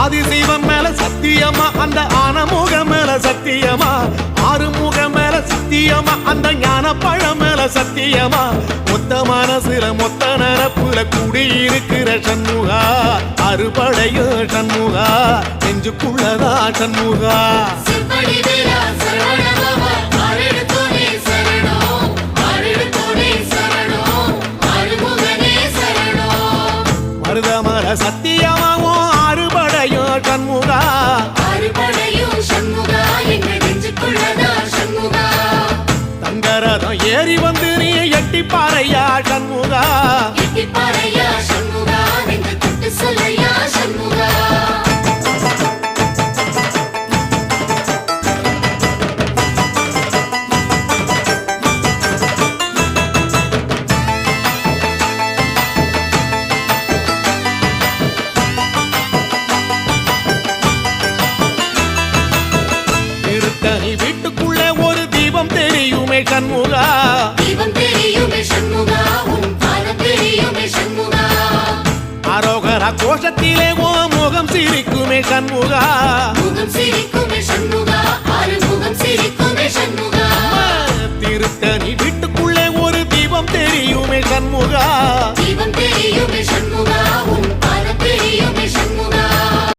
ஆதிசைவம் மேல சத்தியமா அந்த ஆனமுகம் மேல சத்தியமா ஆறுமுகம் மேல சத்தியமா அந்த ஞான பழம் மேல சத்தியமா மொத்த மனசுல மொத்த நரப்புல குடியிருக்கிற சண்முகா அறுபடையும் சண்முகா நெஞ்சுக்குள்ளதா சண்முகா மருதமர சத்தியமாவும் அறுபடையும் சண்முகா தங்கரதம் ஏறி வந்து நீ எட்டி பாறையா சண்முகா வீட்டுக்குள்ளே ஒரு தீபம் தெரியுமே சண்முகா அரோகரா கோஷத்திலே ஓ முகம் சிரிக்குமே சண்முகா திருத்தணி வீட்டுக்குள்ளே ஒரு தீபம் தெரியுமே சண்முகா